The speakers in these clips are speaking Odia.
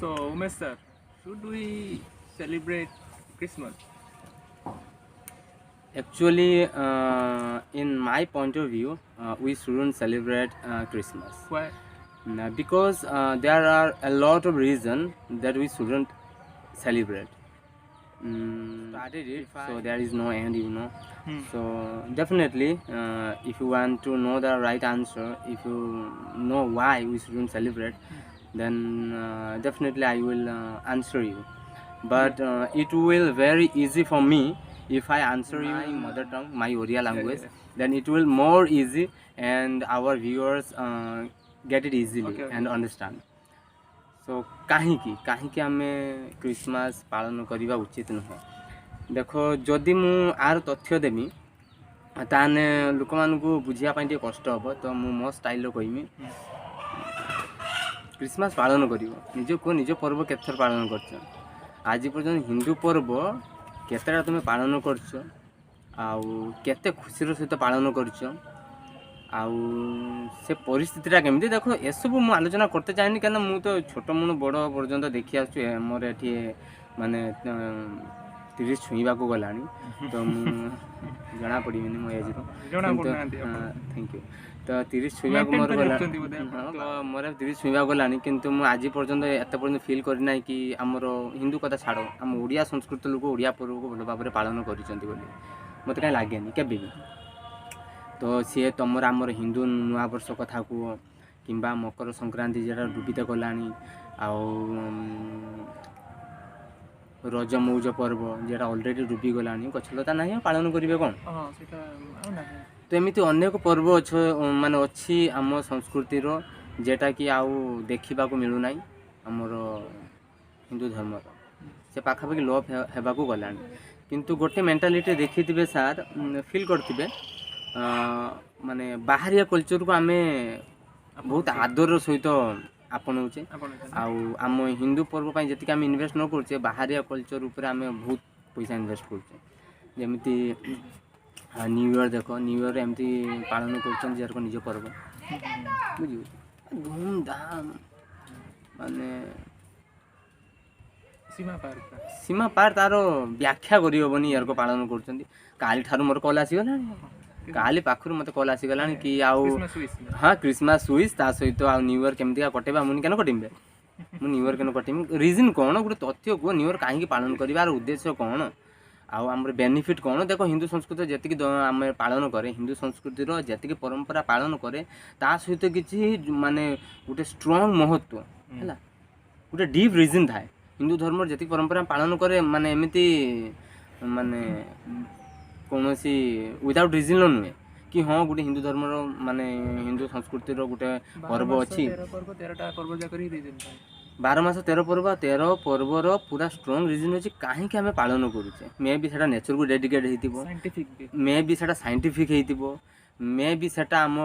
So, Umesh sir, should we celebrate Christmas? Actually, in my point of view, we shouldn't celebrate Christmas. Why? Because there are a lot of reasons that we shouldn't celebrate. Started it, so there is no end. Hmm. So definitely, if you want to know the right answer, if you know why we shouldn't celebrate, then definitely I will answer you. But it will very easy for me if I answer you in mother tongue, my Oriya language. Yeah. Then it will more easy and our viewers get it easily Okay. and understand. So କାହିଁକି ଆମେ କ୍ରିସମାସ୍ ପାଳନ କରିବା ଉଚିତ ନୁହେଁ? ଦେଖ, ଯଦି ମୁଁ ଆର ତଥ୍ୟ ଦେବି ତାହେଲେ ଲୋକମାନଙ୍କୁ ବୁଝିବା ପାଇଁ ଟିକେ କଷ୍ଟ ହେବ, ତ ମୁଁ ମୋ ଷ୍ଟାଇଲ୍ର କହିବି। କ୍ରିସମାସ୍ ପାଳନ କରିବ, ନିଜକୁ ନିଜ ପର୍ବ କେତେଥର ପାଳନ କରିଛ? ଆଜି ପର୍ଯ୍ୟନ୍ତ ହିନ୍ଦୁ ପର୍ବ କେତେଟା ତୁମେ ପାଳନ କରିଛ, ଆଉ କେତେ ଖୁସିର ସହିତ ପାଳନ କରିଛ, ଆଉ ସେ ପରିସ୍ଥିତିଟା କେମିତି? ଦେଖ, ଏସବୁ ମୁଁ ଆଲୋଚନା କରତେ ଚାହେଁନି, କାହିଁକିନା ମୁଁ ତ ଛୋଟ ମୁଣୁ ବଡ଼ ପର୍ଯ୍ୟନ୍ତ ଦେଖି ଆସୁଛି। ମୋର ଏଠି ମାନେ 30 ଛୁଇଁବାକୁ ଗଲାଣି, ତ ମୁଁ ଜଣାପଡ଼ିବିନି ମୋ ଏଜ୍ର। Thank you. ତ 30 ଛୁଇଁବାକୁ ମୋର ଗଲାଣି, ତ ମୋର 30 ଛୁଇଁବାକୁ ଗଲାଣି, କିନ୍ତୁ ମୁଁ ଆଜି ପର୍ଯ୍ୟନ୍ତ ଏତେ ପର୍ଯ୍ୟନ୍ତ ଫିଲ୍ କରିନାହିଁ କି ଆମର ହିନ୍ଦୁ କଥା ଛାଡ଼, ଆମ ଓଡ଼ିଆ ସଂସ୍କୃତି ଲୋକ ଓଡ଼ିଆ ପର୍ବକୁ ଭଲ ଭାବରେ ପାଳନ କରିଛନ୍ତି ବୋଲି ମୋତେ କାହିଁ ଲାଗେନି କେବେ ବି। ତ ସିଏ ତୁମର ଆମର ହିନ୍ଦୁ ନୂଆବର୍ଷ କଥା କୁହ, କିମ୍ବା ମକର ସଂକ୍ରାନ୍ତି ଯେଉଁଟା ଡୁବିତ କଲାଣି, ଆଉ ରଜ ମଉଜ ପର୍ବ ଯେଉଁଟା ଅଲରେଡ଼ି ଡୁବିଗଲାଣି, ଗଛଲତା ନାହିଁ, ଆଉ ପାଳନ କରିବେ କ'ଣ? ତ ଏମିତି ଅନେକ ପର୍ବ ଅଛି ଆମ ସଂସ୍କୃତିର, ଯେଉଁଟାକି ଆଉ ଦେଖିବାକୁ ମିଳୁନାହିଁ ଆମର ହିନ୍ଦୁ ଧର୍ମର। ସେ ପାଖାପାଖି ଲୋପ ହେବାକୁ ଗଲାଣି। କିନ୍ତୁ ଗୋଟେ ମେଣ୍ଟାଲିଟି ଦେଖିଥିବେ ସାର୍, ଫିଲ୍ କରିଥିବେ, ମାନେ ବାହାରିଆ କଲଚରକୁ ଆମେ ବହୁତ ଆଦରର ସହିତ ଆପଣଉଛେ, ଆଉ ଆମ ହିନ୍ଦୁ ପର୍ବ ପାଇଁ ଯେତିକି ଆମେ ଇନଭେଷ୍ଟ ନ କରୁଛେ, ବାହାରିଆ କଲଚର ଉପରେ ଆମେ ବହୁତ ପଇସା ଇନଭେଷ୍ଟ କରୁଛେ। ଯେମିତି ନ୍ୟୁ ଇୟର୍ ଦେଖ, ନ୍ୟୁ ଇୟର୍ ଏମିତି ପାଳନ କରୁଛନ୍ତି ଯାହାର ନିଜ ପର୍ବ, ବୁଝିବ, ଧୁମଧାମ, ମାନେ ସୀମା ପାର ତାର ବ୍ୟାଖ୍ୟା କରିହେବନି ଇୟର୍କୁ ପାଳନ କରୁଛନ୍ତି। କାଲିଠାରୁ ମୋର କଲ୍ ଆସିଗଲାଣି, କାଲି ପାଖରୁ ମୋତେ କଲ୍ ଆସିଗଲାଣି କି ଆଉ ହଁ କ୍ରିସମାସ୍ ସୁଇସ୍, ତା ସହିତ ଆଉ ନ୍ୟୁ ଇୟର୍ କେମିତିକା କଟେଇବା। ମୁଁ କେନ କଟିମି, ମୁଁ ନ୍ୟୁ ଇୟର୍ କେନ କଟିମି? ରିଜନ୍ କ'ଣ? ଗୋଟେ ତଥ୍ୟ କୁହ, ନ୍ୟୁ ଇୟର୍ କାହିଁକି ପାଳନ କରିବାର ଉଦ୍ଦେଶ୍ୟ କ'ଣ, ଆଉ ଆମର ବେନିଫିଟ୍ କ'ଣ? ଦେଖ, ହିନ୍ଦୁ ସଂସ୍କୃତିର ଯେତିକି ଆମେ ପାଳନ କରେ, ହିନ୍ଦୁ ସଂସ୍କୃତିର ଯେତିକି ପରମ୍ପରା ପାଳନ କରେ, ତା ସହିତ କିଛି ମାନେ ଗୋଟେ ଷ୍ଟ୍ରଙ୍ଗ ମହତ୍ତ୍ୱ ହେଲା, ଗୋଟେ ଡିପ୍ ରିଜନ୍ ଥାଏ। ହିନ୍ଦୁ ଧର୍ମର ଯେତିକି ପରମ୍ପରା ପାଳନ କରେ, ମାନେ ଏମିତି ମାନେ କୌଣସି ୱିଦାଉଟ୍ ରିଜନ୍ର ନୁହେଁ କି ହଁ ଗୋଟେ ହିନ୍ଦୁ ଧର୍ମର ମାନେ ହିନ୍ଦୁ ସଂସ୍କୃତିର ଗୋଟେ ପର୍ବ ଅଛି, 12 ମାସ 13 ପର୍ବ, 13 ପର୍ବର ପୁରା ଷ୍ଟ୍ରଙ୍ଗ ରିଜନ୍ ଅଛି କାହିଁକି ଆମେ ପାଳନ କରୁଛେ। ମେ ବି ସେଇଟା ନେଚରକୁ ଡେଡିକେଟ୍ ହେଇଥିବ, ମେ ବି ସେଇଟା ସାଇଣ୍ଟିଫିକ୍ ହେଇଥିବ, ମେ ବି ସେଇଟା ଆମ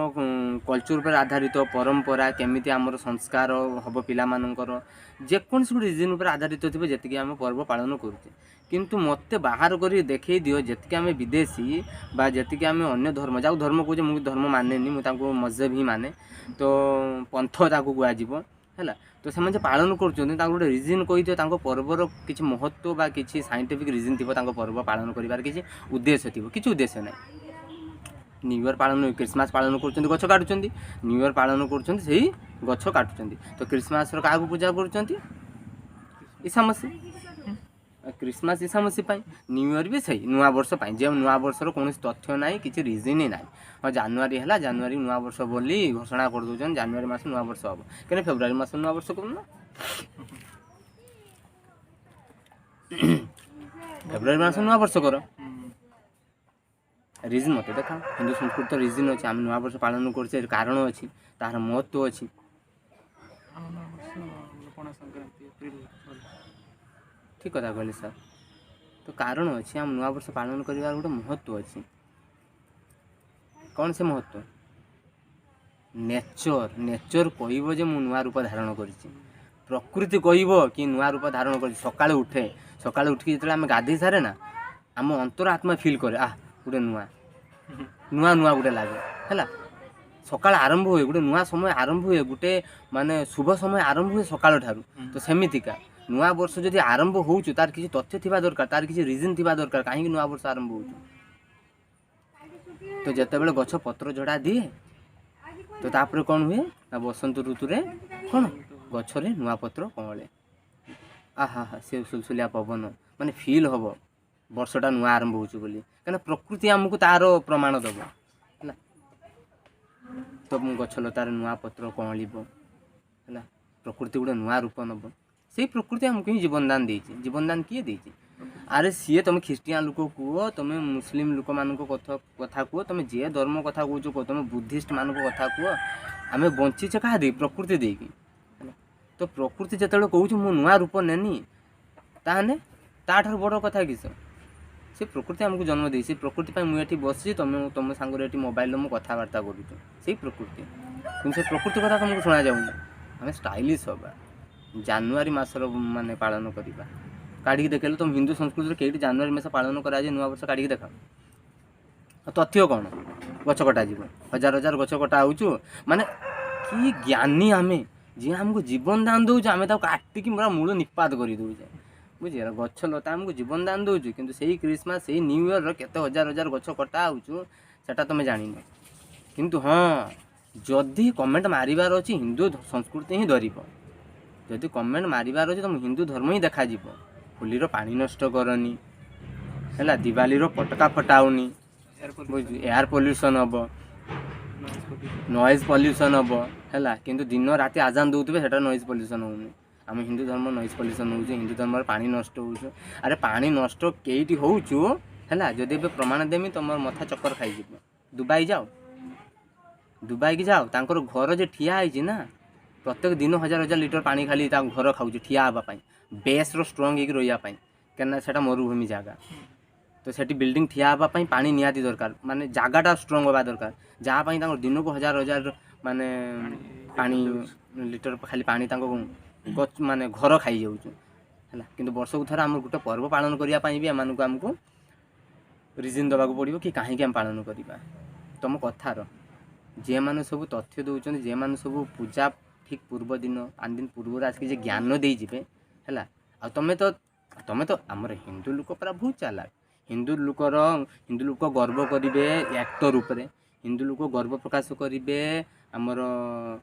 କଲଚର ଉପରେ ଆଧାରିତ, ପରମ୍ପରା କେମିତି ଆମର ସଂସ୍କାର ହେବ ପିଲାମାନଙ୍କର, ଯେକୌଣସି ଗୋଟେ ରିଜନ୍ ଉପରେ ଆଧାରିତ ଥିବ ଯେତିକି ଆମେ ପର୍ବ ପାଳନ କରୁଛେ। କିନ୍ତୁ ମୋତେ ବାହାର କରି ଦେଖେଇ ଦିଅ ଯେତିକି ଆମେ ବିଦେଶୀ ବା ଯେତିକି ଆମେ ଅନ୍ୟ ଧର୍ମ, ଯାଉ ଧର୍ମ କହୁଛେ, ମୁଁ ଧର୍ମ ମାନେନି, ମୁଁ ତାଙ୍କୁ ମଜହବ ହିଁ ମାନେ, ତ ପନ୍ଥ ତାକୁ କୁହାଯିବ ହେଲା। ତ ସେମାନେ ଯେ ପାଳନ କରୁଛନ୍ତି ତାଙ୍କୁ ଗୋଟେ ରିଜନ୍ କହିଦିଅ, ତାଙ୍କ ପର୍ବର କିଛି ମହତ୍ତ୍ୱ ବା କିଛି ସାଇଣ୍ଟିଫିକ୍ ରିଜନ୍ ଥିବ, ତାଙ୍କ ପର୍ବ ପାଳନ କରିବାର କିଛି ଉଦ୍ଦେଶ୍ୟ ଥିବ। କିଛି ଉଦ୍ଦେଶ୍ୟ ନାହିଁ। ନ୍ୟୁ ଇୟର୍ ପାଳନ, କ୍ରିସମାସ୍ ପାଳନ କରୁଛନ୍ତି, ଗଛ କାଟୁଛନ୍ତି। ନ୍ୟୁ ଇୟର୍ ପାଳନ କରୁଛନ୍ତି, ସେଇ ଗଛ କାଟୁଛନ୍ତି। ତ କ୍ରିସମାସ୍ର କାହାକୁ ପୂଜା କରୁଛନ୍ତି? ଈଶା ମସିହ। କ୍ରିସମାସ୍ ଈଶା ମସିହ ପାଇଁ, ନ୍ୟୁ ଇୟର୍ ବି ସେଇ ନୂଆ ବର୍ଷ ପାଇଁ। ଯେ ନୂଆ ବର୍ଷର କୌଣସି ତଥ୍ୟ ନାହିଁ, କିଛି ରିଜନ୍ ହିଁ ନାହିଁ। ହଁ ଜାନୁଆରୀ ହେଲା, ଜାନୁଆରୀ ନୂଆ ବର୍ଷ ବୋଲି ଘୋଷଣା କରିଦେଉଛନ୍ତି, ଜାନୁଆରୀ ମାସ ନୂଆ ବର୍ଷ ହେବ, କିନ୍ତୁ ଫେବୃଆରୀ ମାସ ନୂଆ ବର୍ଷ କରୁନ। ଫେବୃଆରୀ ମାସ ନୂଆ ବର୍ଷ କର। ରିଜନ୍ ମୋତେ ଦେଖାଅ, ହିନ୍ଦୁ ସଂସ୍କୃତିର ରିଜନ୍ ଅଛି, ଆମେ ନୂଆ ବର୍ଷ ପାଳନ କରୁଛେ, କାରଣ ଅଛି, ତାହାର ମହତ୍ତ୍ୱ ଅଛି। ଠିକ୍ କଥା କହିଲେ ସାର୍, ତ କାରଣ ଅଛି, ଆମ ନୂଆବର୍ଷ ପାଳନ କରିବାର ଗୋଟେ ମହତ୍ତ୍ୱ ଅଛି। କ'ଣ ସେ ମହତ୍ତ୍ୱ? ନେଚର୍ କହିବ ଯେ ମୁଁ ନୂଆ ରୂପ ଧାରଣ କରିଛି। ପ୍ରକୃତି କହିବ କି ନୂଆ ରୂପ ଧାରଣ କରିଛି। ସକାଳୁ ଉଠିକି ଯେତେବେଳେ ଆମେ ଗାଧେଇ ସାରେ ନା, ଆମ ଅନ୍ତର ଆତ୍ମା ଫିଲ୍ କରେ, ଗୋଟେ ନୂଆ ଗୋଟେ ଲାଗେ ହେଲା। ସକାଳ ଆରମ୍ଭ ହୁଏ, ଗୋଟେ ନୂଆ ସମୟ ଆରମ୍ଭ ହୁଏ, ଗୋଟେ ମାନେ ଶୁଭ ସମୟ ଆରମ୍ଭ ହୁଏ ସକାଳ ଠାରୁ। ତ ସେମିତିକା ନୂଆ ବର୍ଷ ଯଦି ଆରମ୍ଭ ହେଉଛୁ ତାର କିଛି ତଥ୍ୟ ଥିବା ଦରକାର, ତାର କିଛି ରିଜନ୍ ଥିବା ଦରକାର କାହିଁକି ନୂଆ ବର୍ଷ ଆରମ୍ଭ ହେଉଛି। ତ ଯେତେବେଳେ ଗଛ ପତ୍ର ଝଡ଼ା ଦିଏ ତ ତାପରେ କ'ଣ ହୁଏ ନା ବସନ୍ତ ଋତୁରେ କ'ଣ ଗଛରେ ନୂଆ ପତ୍ର କଅଁଳେ। ଆହା ହା ସେ ସୁଲସୁଲିଆ ପବନ ମାନେ ଫିଲ୍ ହେବ ବର୍ଷଟା ନୂଆ ଆରମ୍ଭ ହେଉଛି ବୋଲି, କାହିଁକିନା ପ୍ରକୃତି ଆମକୁ ତାର ପ୍ରମାଣ ଦେବ ହେଲା। ତ ଗଛ ଲତାରେ ନୂଆ ପତ୍ର କଅଁଳିବ ହେଲା, ପ୍ରକୃତି ଗୋଟେ ନୂଆ ରୂପ ନେବ। ସେଇ ପ୍ରକୃତି ଆମକୁ ହିଁ ଜୀବନଦାନ ଦେଇଛି। ଜୀବନଦାନ କିଏ ଦେଇଛି? ଆରେ ସିଏ ତମେ ଖ୍ରୀଷ୍ଟିଆନ ଲୋକ କୁହ, ତମେ ମୁସଲିମ ଲୋକମାନଙ୍କ କଥା କୁହ, ତମେ ଯିଏ ଧର୍ମ କଥା କହୁଛ କୁହ, ତମେ ବୁଦ୍ଧିଷ୍ଟ ମାନଙ୍କ କଥା କୁହ, ଆମେ ବଞ୍ଚିଛେ କାହା ଦେଇକି? ପ୍ରକୃତି ଦେଇକି ହେଲା। ତ ପ୍ରକୃତି ଯେତେବେଳେ କହୁଛି ମୁଁ ନୂଆ ରୂପ ନେନି, ତାହେଲେ ତାଠାରୁ ବଡ଼ କଥା କିସ? ସେ ପ୍ରକୃତି ଆମକୁ ଜନ୍ମ ଦେଇଛି। ସେ ପ୍ରକୃତି ପାଇଁ ମୁଁ ଏଠି ବସିଛି, ତମ ସାଙ୍ଗରେ ଏଠି ମୋବାଇଲରେ ମୁଁ କଥାବାର୍ତ୍ତା କରୁଛୁ, ସେଇ ପ୍ରକୃତି। କିନ୍ତୁ ସେ ପ୍ରକୃତି କଥା ତମକୁ ଶୁଣାଯାଉନି। ଆମେ ଷ୍ଟାଇଲିଶ ହେବା, ଜାନୁଆରୀ ମାସର ମାନେ ପାଳନ କରିବା। କାଢ଼ିକି ଦେଖେଇଲେ ତମ ହିନ୍ଦୁ ସଂସ୍କୃତିରେ କେଇଟି ଜାନୁଆରୀ ମାସ ପାଳନ କରାଯାଏ ନୂଆବର୍ଷ କାଢ଼ିକି ଦେଖାଅ। ତଥ୍ୟ କ'ଣ? ଗଛ କଟାଯିବ, ହଜାର ହଜାର ଗଛ କଟା ହେଉଛୁ। ମାନେ କି ଜ୍ଞାନୀ ଆମେ, ଯିଏ ଆମକୁ ଜୀବନ ଦାନ ଦେଉଛି, ଆମେ ତାକୁ କାଟିକି ପୁରା ମୂଳ ନିପାତ କରିଦେଉଛେ। ବୁଝିଗଲା? ଗଛ ଲତା ଆମକୁ ଜୀବନ ଦାନ ଦେଉଛି, କିନ୍ତୁ ସେଇ କ୍ରିସମାସ୍ ସେଇ ନ୍ୟୁ ଇୟର୍ର କେତେ ହଜାର ହଜାର ଗଛ କଟା ହେଉଛୁ ସେଟା ତୁମେ ଜାଣିନ। କିନ୍ତୁ ହଁ, ଯଦି କମେଣ୍ଟ ମାରିବାର ଅଛି ହିନ୍ଦୁ ସଂସ୍କୃତି ହିଁ ଧରିବ। ଯଦି କମେଣ୍ଟ ମାରିବାର ଅଛି ତୁମ ହିନ୍ଦୁ ଧର୍ମ ହିଁ ଦେଖାଯିବ। ହୋଲିର ପାଣି ନଷ୍ଟ କରନି ହେଲା, ଦିୱାଲିର ପଟକା ଫଟାଉନି, ଏୟାର ପଲ୍ୟୁସନ୍ ହେବ, ନଏଜ୍ ପଲ୍ୟୁସନ୍ ହେବ ହେଲା। କିନ୍ତୁ ଦିନ ରାତି ଆଜାନ ଦେଉଥିବେ ସେଟା ନଏଜ୍ ପଲ୍ୟୁସନ୍ ହେଉନି। ଆମ ହିନ୍ଦୁ ଧର୍ମ ନଏଜ୍ ପଲ୍ୟୁସନ୍ ହେଉଛି, ହିନ୍ଦୁ ଧର୍ମରେ ପାଣି ନଷ୍ଟ ହେଉଛୁ। ଆରେ ପାଣି ନଷ୍ଟ କେଇଟି ହେଉଛୁ ହେଲା, ଯଦି ଏବେ ପ୍ରମାଣ ଦେମି ତୁମର ମଥା ଚକ୍କର ଖାଇଯିବ। ଦୁବାଇ ଯାଅ, ଦୁବାଇକି ଯାଅ, ତାଙ୍କର ଘର ଯେ ଠିଆ ହେଇଛି ନା, ପ୍ରତ୍ୟେକ ଦିନ ହଜାର ହଜାର ଲିଟର ପାଣି ଖାଲି ତାଙ୍କ ଘର ଖାଉଛି ଠିଆ ହେବା ପାଇଁ, ବେସ୍ର ଷ୍ଟ୍ରଙ୍ଗ ହେଇକି ରହିବା ପାଇଁ, କାହିଁକିନା ସେଇଟା ମରୁଭୂମି ଜାଗା। ତ ସେଠି ବିଲ୍ଡିଂ ଠିଆ ହେବା ପାଇଁ ପାଣି ନିହାତି ଦରକାର, ମାନେ ଜାଗାଟା ଷ୍ଟ୍ରଙ୍ଗ ହେବା ଦରକାର, ଯାହା ପାଇଁ ତାଙ୍କର ଦିନକୁ ହଜାର ହଜାର ମାନେ ପାଣି ଲିଟର ଖାଲି ପାଣି ତାଙ୍କ ମାନେ ଘର ଖାଇଯାଉଛି ହେଲା। କିନ୍ତୁ ବର୍ଷକୁ ଥରେ ଆମର ଗୋଟେ ପର୍ବ ପାଳନ କରିବା ପାଇଁ ବି ଆମକୁ ରିଜିନ୍ ଦେବାକୁ ପଡ଼ିବ କି କାହିଁକି ଆମେ ପାଳନ କରିବା। ତୁମ କଥାର ଯେଉଁମାନେ ସବୁ ତଥ୍ୟ ଦେଉଛନ୍ତି, ଯେଉଁମାନେ ସବୁ ପୂଜା ଠିକ୍ ପୂର୍ବ ଦିନ 5 ଦିନ ପୂର୍ବରୁ ଆସିକି ଯେ ଜ୍ଞାନ ଦେଇଯିବେ ହେଲା। ଆଉ ତମେ ତ ଆମର ହିନ୍ଦୁ ଲୋକ ପୁରା ବହୁତ ଚାଲାକ। ହିନ୍ଦୁ ଲୋକ ଗର୍ବ କରିବେ ଆକ୍ଟର ଉପରେ, ହିନ୍ଦୁ ଲୋକ ଗର୍ବ ପ୍ରକାଶ କରିବେ ଆମର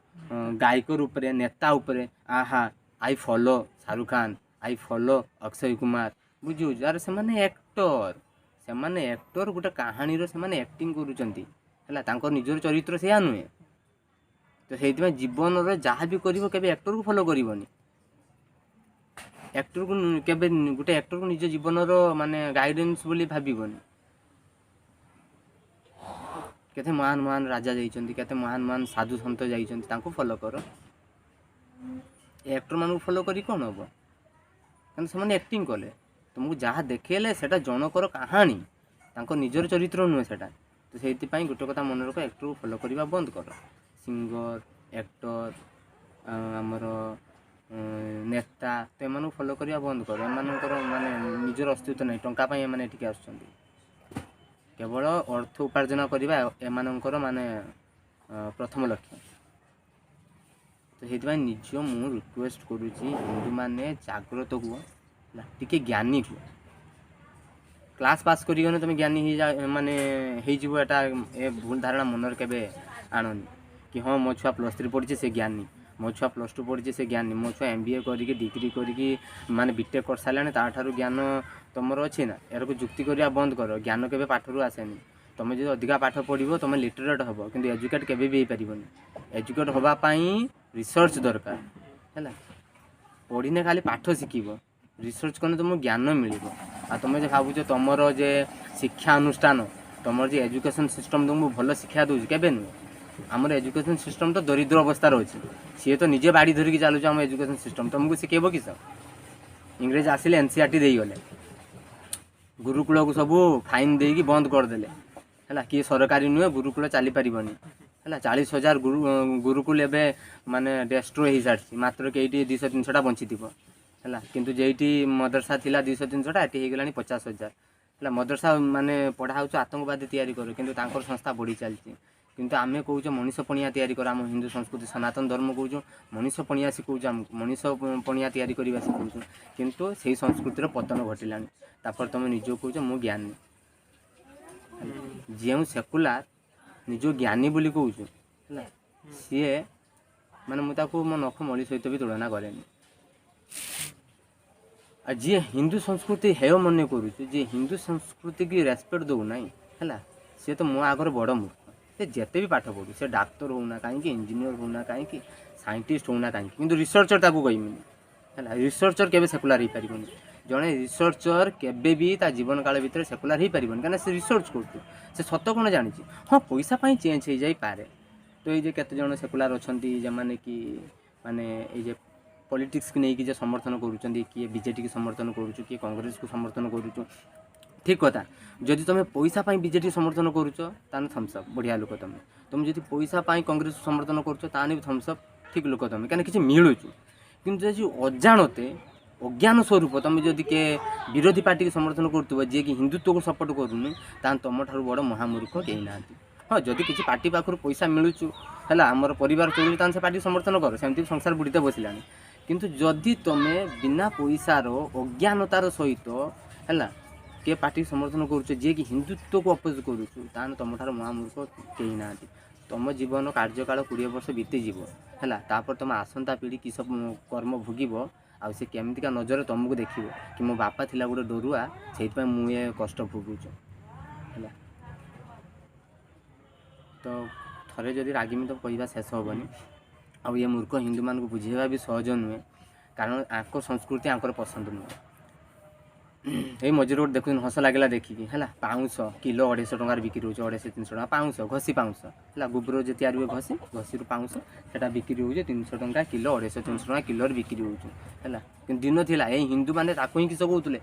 ଗାୟକ ଉପରେ, ନେତା ଉପରେ। ଆହା, I follow Shahrukh Khan, I follow Akshay Kumar. ବୁଝୁଛୁ? ଆରେ ସେମାନେ ଆକ୍ଟର, ଗୋଟେ କାହାଣୀର ସେମାନେ ଆକ୍ଟିଂ କରୁଛନ୍ତି ହେଲା, ତାଙ୍କର ନିଜର ଚରିତ୍ର ସେଇଆ ନୁହେଁ। ତ ସେଇଥିପାଇଁ ଜୀବନରେ ଯାହା ବି କରିବ କେବେ ଆକ୍ଟରକୁ ଫଲୋ କରିବନି। ଗୋଟେ ଆକ୍ଟରକୁ ନିଜ ଜୀବନର ମାନେ ଗାଇଡେନ୍ସ ବୋଲି ଭାବିବନି। କେତେ ମହାନ ରାଜା ଯାଇଛନ୍ତି, କେତେ ମହାନ ସାଧୁ ସନ୍ଥ ଯାଇଛନ୍ତି, ତାଙ୍କୁ ଫଲୋ କର। ଏ ଆକ୍ଟରମାନଙ୍କୁ ଫଲୋ କରି କ'ଣ ହେବ? କାରଣ ସେମାନେ ଆକ୍ଟିଂ କଲେ, ତୁମକୁ ଯାହା ଦେଖେଇଲେ ସେଟା ଜଣକର କାହାଣୀ, ତାଙ୍କ ନିଜର ଚରିତ୍ର ନୁହେଁ ସେଟା। ତ ସେଇଥିପାଇଁ ଗୋଟେ କଥା ମନେ ରଖ, ଆକ୍ଟରକୁ ଫଲୋ କରିବା ବନ୍ଦ କର। ସିଙ୍ଗର, ଆକ୍ଟର, ଆମର ନେତା, ତ ଏମାନଙ୍କୁ ଫଲୋ କରିବା ବନ୍ଦ କର। ଏମାନଙ୍କର ମାନେ ନିଜର ଅସ୍ତିତ୍ୱ ନାହିଁ, ଟଙ୍କା ପାଇଁ ଏମାନେ ଏଠିକି ଆସୁଛନ୍ତି। କେବଳ ଅର୍ଥ ଉପାର୍ଜନ କରିବା ଏମାନଙ୍କର ମାନେ ପ୍ରଥମ ଲକ୍ଷ୍ୟ। ତ ସେଇଥିପାଇଁ ମୁଁ ରିକ୍ୱେଷ୍ଟ କରୁଛି, ହିନ୍ଦୁମାନେ ଜାଗ୍ରତ ହୁଅ ହେଲା, ଟିକେ ଜ୍ଞାନୀ ହୁଅ। କ୍ଲାସ୍ ପାସ୍ କରିଗଲେ ତୁମେ ଜ୍ଞାନୀ ହେଇଯିବ, ଏଟା ଭୁଲ ଧାରଣା ମନରେ କେବେ ଆଣନି। କି ହଁ ମୋ ଛୁଆ +3 ପଢ଼ିଛି ସେ ଜ୍ଞାନୀ, ମୋ ଛୁଆ +2 ପଢ଼ିଛି ସେ ଜ୍ଞାନୀ, ମୋ ଛୁଆ MBA କରିକି ଡିଗ୍ରୀ କରିକି ମାନେ ବିଟେକ୍ କରିସାରିଲାଣି ତାଠାରୁ ଜ୍ଞାନ ତୁମର ଅଛି ନା। ଏହାକୁ ଯୁକ୍ତି କରିବା ବନ୍ଦ କର। ଜ୍ଞାନ କେବେ ପାଠରୁ ଆସେନି। ତୁମେ ଯଦି ଅଧିକା ପାଠ ପଢ଼ିବ ତୁମେ ଲିଟରେଟ୍ ହେବ, କିନ୍ତୁ ଏଜୁକେଟ୍ କେବେ ବି ହେଇପାରିବନି। ଏଜୁକେଟ୍ ହେବା ପାଇଁ ରିସର୍ଚ୍ଚ ଦରକାର ହେଲା। ପଢ଼ିନେ ଖାଲି ପାଠ ଶିଖିବ, ରିସର୍ଚ୍ଚ କଲେ ତୁମକୁ ଜ୍ଞାନ ମିଳିବ। ଆଉ ତୁମେ ଯେ ଭାବୁଛ ତୁମର ଯେ ଶିକ୍ଷା ଅନୁଷ୍ଠାନ, ତୁମର ଯେ ଏଜୁକେସନ୍ ସିଷ୍ଟମ୍ ତୁମକୁ ଭଲ ଶିକ୍ଷା ଦେଉଛି, କେବେ ନୁହେଁ। ଆମର ଏଜୁକେସନ୍ ସିଷ୍ଟମ୍ ତ ଦରିଦ୍ର ଅବସ୍ଥାରେ ଅଛି। ସିଏ ତ ନିଜେ ବାଡ଼ି ଧରିକି ଚାଲୁଛି ଆମ ଏଜୁକେସନ୍ ସିଷ୍ଟମ୍, ତୁମକୁ ଶିଖେଇବ କିସ? ଇଂରେଜ ଆସିଲେ NCERT ଦେଇଗଲେ, ଗୁରୁକୁଳକୁ ସବୁ ଫାଇନ୍ ଦେଇକି ବନ୍ଦ କରିଦେଲେ ହେଲା। କିଏ ସରକାରୀ ନୁହେଁ, ଗୁରୁକୁଳ ଚାଲିପାରିବନି ହେଲା। 40,000 ଗୁରୁକୁଲ ଏବେ ମାନେ ଡେଷ୍ଟ୍ରୟ ହେଇସାରିଛି, ମାତ୍ର କେଇଟି 200-300ଟା ବଞ୍ଚିଥିବ ହେଲା। କିନ୍ତୁ ଯେଇଠି ମଦରସା ଥିଲା 200-300ଟା, ଏଠି ହେଇଗଲାଣି 50,000 ହେଲା। ମଦରସା ମାନେ ପଢ଼ା ହେଉଛି ଆତଙ୍କବାଦୀ ତିଆରି କରେ, କିନ୍ତୁ ତାଙ୍କର ସଂସ୍ଥା ବଢ଼ି ଚାଲିଛି। କିନ୍ତୁ ଆମେ କହୁଛୁ ମଣିଷ ପଣିଆ ତିଆରି କର। ଆମ ହିନ୍ଦୁ ସଂସ୍କୃତି ସନାତନ ଧର୍ମ କହୁଛୁ ମଣିଷ ପଣିଆ ଶିଖାଉଛୁ, ଆମକୁ ମଣିଷ ପଣିଆ ତିଆରି କରିବା ଶିଖାଉଛୁ, କିନ୍ତୁ ସେଇ ସଂସ୍କୃତିର ପତନ ଘଟିଲାଣି। ତାପରେ ତୁମେ ନିଜକୁ କହୁଛ ମୁଁ ଜ୍ଞାନୀ। ଯେଉଁ ସେକୁଲାର ନିଜ ଜ୍ଞାନୀ ବୋଲି କହୁଛୁ ହେଲା, ସିଏ ମାନେ ମୁଁ ତାକୁ ମୋ ନଖ ମଳି ସହିତ ବି ତୁଳନା କରେନି। ଆଉ ଯିଏ ହିନ୍ଦୁ ସଂସ୍କୃତି ହେୟ ମନେ କରୁଛୁ, ଯିଏ ହିନ୍ଦୁ ସଂସ୍କୃତିକି ରେସ୍ପେକ୍ଟ ଦେଉନାହିଁ ହେଲା, ସିଏ ତ ମୋ ଆଗରେ ବଡ଼ ମୂର୍ଖ। ସେ ଯେତେ ବି ପାଠ ପଢ଼ୁ, ସେ ଡାକ୍ତର ହେଉନା କାହିଁକି, ଇଞ୍ଜିନିୟର ହେଉନା କାହିଁକି, ସାଇଣ୍ଟିଷ୍ଟ ହେଉନା କାହିଁକି, କିନ୍ତୁ ରିସର୍ଚ୍ଚର ତାକୁ କହିବିନି ହେଲା। ରିସର୍ଚ୍ଚର କେବେ ସେକୁଲାର ହେଇପାରିବନି। ଜଣେ ରିସର୍ଚ୍ଚର କେବେ ବି ତା ଜୀବନ କାଳ ଭିତରେ ସେକୁଲାର ହେଇପାରିବନି, କାହିଁକିନା ସେ ରିସର୍ଚ୍ଚ କରୁଛୁ। ସେ ସତ କ'ଣ ଜାଣିଛି? ହଁ ପଇସା ପାଇଁ ଚେଞ୍ଜ ହେଇଯାଇପାରେ। ତ ଏଇ ଯେ କେତେଜଣ ସେକୁଲାର ଅଛନ୍ତି ଯେଉଁମାନେ କି ମାନେ ଏଇ ଯେ ପଲିଟିକ୍ସକୁ ନେଇକି ଯେ ସମର୍ଥନ କରୁଛନ୍ତି, କିଏ ବିଜେଡ଼ିକୁ ସମର୍ଥନ କରୁଛୁ, କିଏ କଂଗ୍ରେସକୁ ସମର୍ଥନ କରୁଛୁ, ଠିକ୍ କଥା। ଯଦି ତୁମେ ପଇସା ପାଇଁ ବିଜେଡ଼ି ସମର୍ଥନ କରୁଛ ତାହେଲେ ଥମ୍ସଅପ୍, ବଢ଼ିଆ ଲୋକ ତୁମେ। ତୁମେ ଯଦି ପଇସା ପାଇଁ କଂଗ୍ରେସକୁ ସମର୍ଥନ କରୁଛ ତାହେଲେ ବି ଥମ୍ସଅପ୍, ଠିକ୍ ଲୋକ ତୁମେ, କାହିଁକିନା କିଛି ମିଳୁଛି। କିନ୍ତୁ ଯଦି ଅଜାଣତେ ଅଜ୍ଞାନ ସ୍ୱରୂପ ତୁମେ ଯଦି କିଏ ବିରୋଧୀ ପାର୍ଟିକୁ ସମର୍ଥନ କରୁଥିବ, ଯିଏକି ହିନ୍ଦୁତ୍ୱକୁ ସପୋର୍ଟ କରୁନି, ତାହେଲେ ତୁମଠାରୁ ବଡ଼ ମହାମୂର୍ଖ କେହି ନାହାନ୍ତି। ହଁ ଯଦି କିଛି ପାର୍ଟି ପାଖରୁ ପଇସା ମିଳୁଛୁ ହେଲା, ଆମର ପରିବାର ଚଳୁଛି, ତାହେଲେ ସେ ପାର୍ଟିକୁ ସମର୍ଥନ କର, ସେମିତି ସଂସାର ବୁଡ଼ିତେ ବସିଲାଣି। କିନ୍ତୁ ଯଦି ତୁମେ ବିନା ପଇସାର ଅଜ୍ଞାନତାର ସହିତ ହେଲା କିଏ ପାର୍ଟିକୁ ସମର୍ଥନ କରୁଛ, ଯିଏକି ହିନ୍ଦୁତ୍ୱକୁ ଅପୋଜ କରୁଛୁ, ତାହେଲେ ତୁମଠାରୁ ମହାମୂର୍ଖ କେହି ନାହାନ୍ତି। ତୁମ ଜୀବନ କାର୍ଯ୍ୟକାଳ 20 ବର୍ଷ ବିତିଯିବ ହେଲା, ତାପରେ ତୁମ ଆସନ୍ତା ପିଢ଼ି କିସ କର୍ମ ଭୋଗିବ, ଆଉ ସେ କେମିତିକା ନଜରରେ ତୁମକୁ ଦେଖିବ କି ମୋ ବାପା ଥିଲା ଗୋଟେ ଡରୁଆ, ସେଇଥିପାଇଁ ମୁଁ ଏ କଷ୍ଟ ଭୋଗୁଛୁ ହେଲା। ତ ଥରେ ଯଦି ରାଗିମି ତ କହିବା ଶେଷ ହେବନି। ଆଉ ଏ ମୂର୍ଖ ହିନ୍ଦୁମାନଙ୍କୁ ବୁଝେଇବା ବି ସହଜ ନୁହେଁ, କାରଣ ଆଙ୍କ ସଂସ୍କୃତି ଆଙ୍କର ପସନ୍ଦ ନୁହେଁ। ଏଇ ମଝିରେ ଗୋଟେ ଦେଖୁଛନ୍ତି, ହସ ଲାଗିଲା ଦେଖିକି ହେଲା, ପାଉଁଶ କିଲୋ 250 ଟଙ୍କାରେ ବିକ୍ରି ହେଉଛି, 250-300 ଟଙ୍କା ପାଉଁଶ, ଘଷି ପାଉଁଶ ହେଲା, ଗୋବର ଯେ ତିଆରି ହୁଏ ଘଷିରୁ ପାଉଁଶ, ସେଟା ବିକ୍ରି ହେଉଛି 300 ଟଙ୍କା କିଲୋ, 250-300 ଟଙ୍କା କିଲୋରେ ବିକ୍ରି ହେଉଛି ହେଲା। କିନ୍ତୁ ଦିନ ଥିଲା ଏଇ ହିନ୍ଦୁମାନେ ତାକୁ ହିଁ କିସ କହୁଥିଲେ,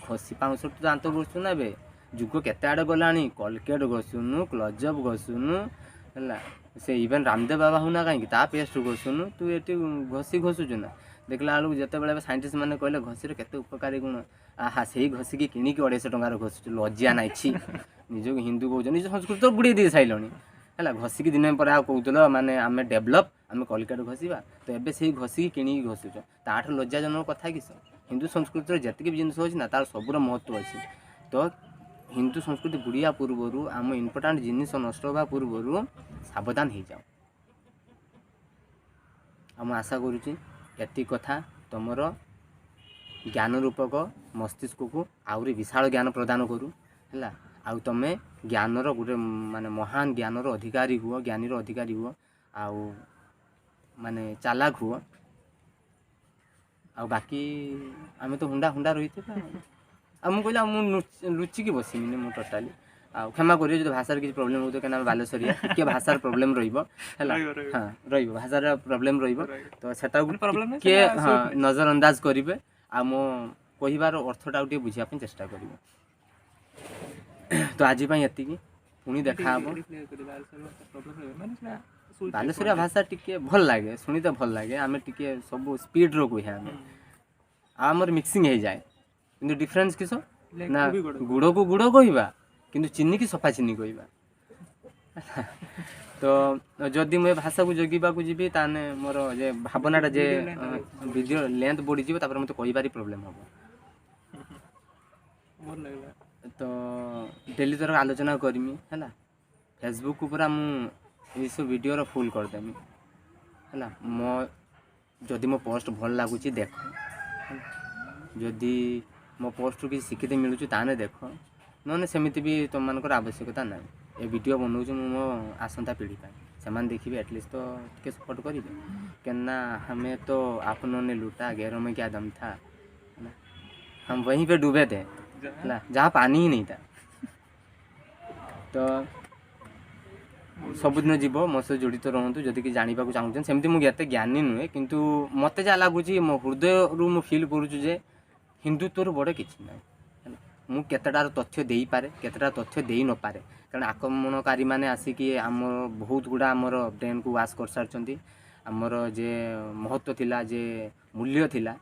ଘଷି ପାଉଁଶ ତୁ ଦାନ୍ତ ଘଷୁଛୁ ନା, ଏବେ ଯୁଗ କେତେ ଆଡ଼େ ଗଲାଣି, କଲଗେଟ୍ ଘଷୁନୁ, କ୍ଲୋଜଅପ୍ ଘଷୁନୁ ହେଲା, ସେ ଇଭେନ୍ ରାମଦେବ ବାବା ହେଉନା କାହିଁକି ତା ପେଷ୍ଟ ଘଷୁନୁ, ତୁ ଏଠି ଘଷି ଘଷୁଛୁ ନା। ଦେଖିଲା ବେଳକୁ ଯେତେବେଳେ ସାଇଣ୍ଟିଷ୍ଟ ମାନେ କହିଲେ ଘଷିର କେତେ ଉପକାରୀ ଗୁଣ, ସେଇ ଘଷିକି କିଣିକି 250 ଟଙ୍କାରେ ଘଷୁଛୁ, ଲଜ୍ଜା ନାହିଁ। ନିଜକୁ ହିନ୍ଦୁ କହୁଛ, ନିଜ ସଂସ୍କୃତି ତ ବୁଡ଼େଇ ଦେଇ ସାରିଲଣି ହେଲା। ଘଷିକି ଦିନ ପରେ ଆଉ କହୁଥିଲ ମାନେ ଆମେ ଡେଭଲପ୍, ଆମେ କଲଗେଟ୍ ଘଷିବା, ତ ଏବେ ସେଇ ଘଷିକି କିଣିକି ଘଷୁଛ, ତାଠୁ ଲଜ୍ଜାଜନକ କଥା କିସ? ହିନ୍ଦୁ ସଂସ୍କୃତିର ଯେତିକି ବି ଜିନିଷ ଅଛି ନା, ତାର ସବୁର ମହତ୍ତ୍ୱ ଅଛି। ତ ହିନ୍ଦୁ ସଂସ୍କୃତି ବୁଡ଼ିବା ପୂର୍ବରୁ, ଆମ ଇମ୍ପୋର୍ଟାଣ୍ଟ ଜିନିଷ ନଷ୍ଟ ହେବା ପୂର୍ବରୁ ସାବଧାନ ହେଇଯାଅ। ଆଉ ମୁଁ ଆଶା କରୁଛି ଏତିକି କଥା ତୁମର ଜ୍ଞାନ ରୂପକ ମସ୍ତିଷ୍କକୁ ଆହୁରି ବିଶାଳ ଜ୍ଞାନ ପ୍ରଦାନ କରୁ ହେଲା। ଆଉ ତୁମେ ଜ୍ଞାନର ଗୋଟେ ମାନେ ମହାନ ଜ୍ଞାନର ଅଧିକାରୀ ହୁଅ, ଜ୍ଞାନୀର ଅଧିକାରୀ ହୁଅ, ଆଉ ମାନେ ଚାଲାକ ହୁଅ। ଆଉ ବାକି ଆମେ ତ ହୁଣ୍ଡା ରହିଥିବା। ଆଉ ମୁଁ କହିଲି, ଆଉ ମୁଁ ଲୁଚିକି ବସିବିନି ମୁଁ ଟୋଟାଲି। ଆଉ କ୍ଷମା କରିବେ ଯଦି ଭାଷାର କିଛି ପ୍ରୋବ୍ଲେମ୍ ହେଉଥିବ, କାହିଁକିନା ଆମେ ବାଲେଶ୍ୱରିଆ, ଟିକେ ଭାଷାର ପ୍ରୋବ୍ଲେମ୍ ରହିବ ହେଲା। ହଁ ରହିବ, ଭାଷାର ପ୍ରୋବ୍ଲେମ୍ ରହିବ, ତ ସେଟାକୁ ଟିକେ ନଜର ଅନ୍ଦାଜ କରିବେ। ଆଉ ମୋ କହିବାର ଅର୍ଥଟାକୁ ଟିକେ ବୁଝିବା ପାଇଁ ଚେଷ୍ଟା କରିବେ। ତ ଆଜି ପାଇଁ ଏତିକି, ପୁଣି ଦେଖା ହେବ। ବାଲେଶ୍ୱରିଆ ଭାଷା ଟିକେ ଭଲ ଲାଗେ, ଶୁଣିତେ ଭଲ ଲାଗେ, ଆମେ ଟିକେ ସବୁ ସ୍ପିଡ଼ର କୁହେ ଆମେ, ଆଉ ଆମର ମିକ୍ସିଂ ହେଇଯାଏ। କିନ୍ତୁ ଡିଫରେନ୍ସ କିସ ନା, ଗୁଡ଼କୁ ଗୁଡ଼ କହିବା କିନ୍ତୁ ଚିନିକି ସଫା ଚିନି କହିବା। ତ ଯଦି ମୁଁ ଏ ଭାଷାକୁ ଜଗିବାକୁ ଯିବି, ତାହେଲେ ମୋର ଯେ ଭାବନାଟା ଯେ ଭିଡ଼ିଓ ଲେନ୍ଥ ବଢ଼ିଯିବ, ତାପରେ ମୋତେ କହିବାରେ ପ୍ରୋବ୍ଲେମ୍ ହେବ। ତ ଡେଲି ଥର ଆଲୋଚନା କରିମି ହେଲା। ଫେସବୁକ୍ ଉପରେ ମୁଁ ଏଇସବୁ ଭିଡ଼ିଓର ଫୁଲ୍ କରିଦେମି ହେଲା। ଯଦି ମୋ ପୋଷ୍ଟ ଭଲ ଲାଗୁଛି ଦେଖ, ଯଦି ମୋ ପୋଷ୍ଟରୁ କିଛି ଶିଖିତେ ମିଳୁଛି ତାହେଲେ ଦେଖ, ନହେଲେ ସେମିତି ବି ତୁମମାନଙ୍କର ଆବଶ୍ୟକତା ନାହିଁ। ଏ ଭିଡ଼ିଓ ବନାଉଛି ମୁଁ ମୋ ଆସନ୍ତା ପିଢ଼ି ପାଇଁ, ସେମାନେ ଦେଖିବେ, ଆଟଲିଷ୍ଟ ତ ଟିକେ ସପୋର୍ଟ କରିବେ। कहना हमें तो आपनों ने लूटा, गैरों में क्या दम था, हम वहीं पे डूबे थे ହେଲା, ଯାହା ପାନି ହିଁ नहीं था। ତ ସବୁଦିନ ଯିବ, ମୋ ସହିତ ଜଡ଼ିତ ରୁହନ୍ତୁ ଯଦି କିଛି ଜାଣିବାକୁ ଚାହୁଁଛନ୍ତି। ସେମିତି ମୁଁ ଏତେ ଜ୍ଞାନୀ ନୁହେଁ, କିନ୍ତୁ ମୋତେ ଯାହା ଲାଗୁଛି ମୋ ହୃଦୟରୁ ମୁଁ ଫିଲ୍ କରୁଛି ଯେ ହିନ୍ଦୁତ୍ୱରୁ ବଡ଼ କିଛି ନାହିଁ ହେଲା। ମୁଁ କେତେଟାର ତଥ୍ୟ ଦେଇପାରେ, କେତେଟା ତଥ୍ୟ ଦେଇ ନପାରେ, କାରଣ ଆକ୍ରମଣକାରୀମାନେ ଆସିକି ଆମର ବହୁତ ଗୁଡ଼ା ଆମର ବ୍ରେନ୍କୁ ୱାଶ୍ କରିସାରିଛନ୍ତି। ଆମର ଯେ ମହତ୍ତ୍ୱ ଥିଲା, ଯେ ମୂଲ୍ୟ ଥିଲା,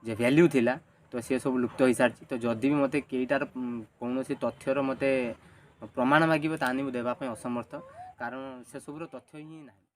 ଯେ ଭ୍ୟାଲ୍ୟୁ ଥିଲା, ତ ସେ ସବୁ ଲୁପ୍ତ ହୋଇସାରିଛି। ତ ଯଦି ବି ମୋତେ କେଇଟାର କୌଣସି ତଥ୍ୟର ମୋତେ ପ୍ରମାଣ ମାଗିବ, ତାହେଲେ ମୁଁ ଦେବା ପାଇଁ ଅସମର୍ଥ। କାରଣ ସେସବୁର ତଥ୍ୟ ହିଁ ନାହିଁ।